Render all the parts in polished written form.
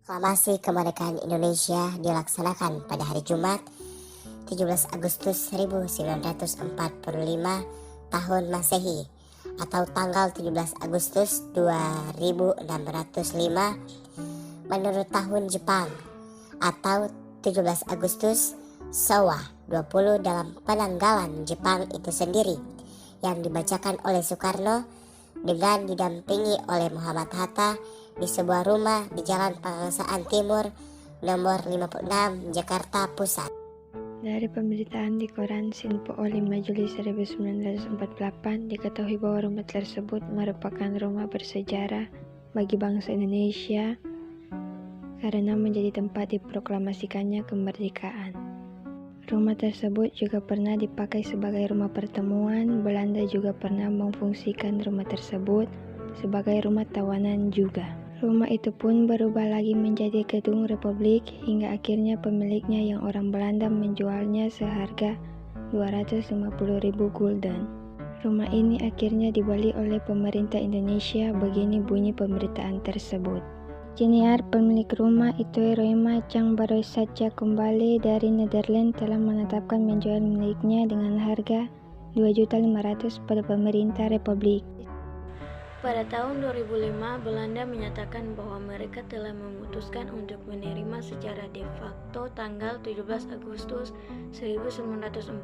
Proklamasi Kemerdekaan Indonesia dilaksanakan pada hari Jumat 17 Agustus 1945 tahun Masehi atau tanggal 17 Agustus 2605 menurut tahun Jepang atau 17 Agustus Showa 20 dalam penanggalan Jepang itu sendiri yang dibacakan oleh Soekarno dengan didampingi oleh Muhammad Hatta di sebuah rumah di Jalan Pegangsaan Timur nomor 56 Jakarta Pusat. Dari pemberitaan di koran Sinpo 5 Juli 1948 diketahui bahwa rumah tersebut merupakan rumah bersejarah bagi bangsa Indonesia karena menjadi tempat diproklamasikannya kemerdekaan. Rumah tersebut juga pernah dipakai sebagai rumah pertemuan. Belanda juga pernah memfungsikan rumah tersebut sebagai rumah tawanan juga. Rumah itu pun berubah lagi menjadi gedung Republik hingga akhirnya pemiliknya yang orang Belanda menjualnya seharga 250.000 gulden. Rumah ini akhirnya dibeli oleh pemerintah Indonesia, begini bunyi pemberitaan tersebut. Jeniar pemilik rumah itu Roema yang baru saja kembali dari Netherlands telah menetapkan menjual miliknya dengan harga 2.500.000 pada pemerintah Republik. Pada tahun 2005, Belanda menyatakan bahwa mereka telah memutuskan untuk menerima secara de facto tanggal 17 Agustus 1945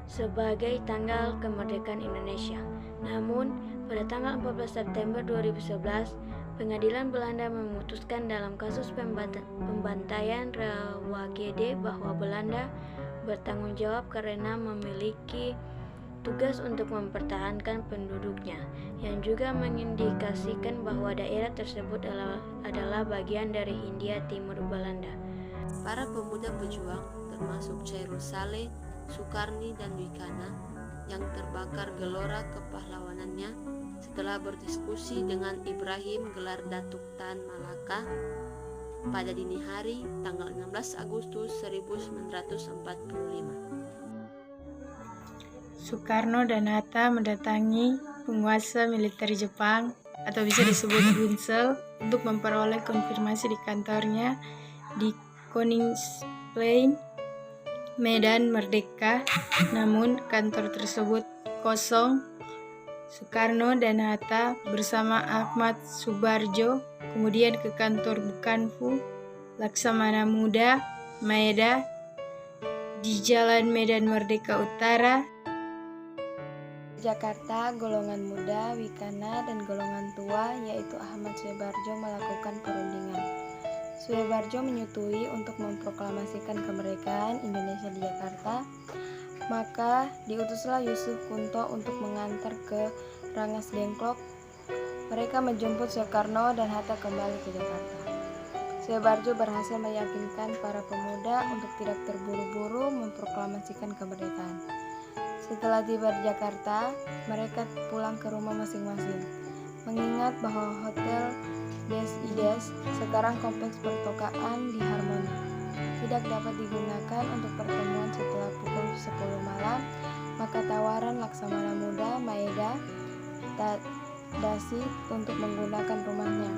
sebagai tanggal kemerdekaan Indonesia. Namun, pada tanggal 14 September 2011, pengadilan Belanda memutuskan dalam kasus pembantaian Rawagede bahwa Belanda bertanggung jawab karena memiliki tugas untuk mempertahankan penduduknya, yang juga mengindikasikan bahwa daerah tersebut adalah bagian dari Hindia Timur Belanda. Para pemuda pejuang, termasuk Chairul Saleh, Sukarni, dan Wikana, yang terbakar gelora kepahlawanannya setelah berdiskusi dengan Ibrahim Gelar Datuk Tan Malaka pada dini hari tanggal 16 Agustus 1945. Soekarno dan Hatta mendatangi penguasa militer Jepang atau bisa disebut Gunsel untuk memperoleh konfirmasi di kantornya di Koningsplein, Medan Merdeka. Namun kantor tersebut kosong. Soekarno dan Hatta bersama Ahmad Subarjo kemudian ke kantor Bukanfu Laksamana Muda Maeda di Jalan Medan Merdeka Utara, Jakarta. Golongan muda, Wikana, dan golongan tua yaitu Ahmad Subarjo melakukan perundingan. Subarjo menyetujui untuk memproklamasikan kemerdekaan Indonesia di Jakarta. Maka diutuslah Yusuf Kunto untuk mengantar ke Rangas Dengklok. Mereka menjemput Soekarno dan Hatta kembali ke Jakarta. Subarjo berhasil meyakinkan para pemuda untuk tidak terburu-buru memproklamasikan kemerdekaan. Setelah tiba di Jakarta, mereka pulang ke rumah masing-masing. Mengingat bahwa Hotel Des Ides, sekarang kompleks pertokaan di Harmoni, tidak dapat digunakan untuk pertemuan setelah pukul 10 malam, maka tawaran Laksamana Muda Maeda Dasi untuk menggunakan rumahnya,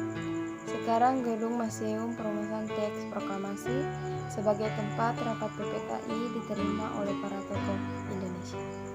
sekarang gedung Museum Perumusan Teks Proklamasi, sebagai tempat rapat PPKI diterima oleh para tokoh Indonesia.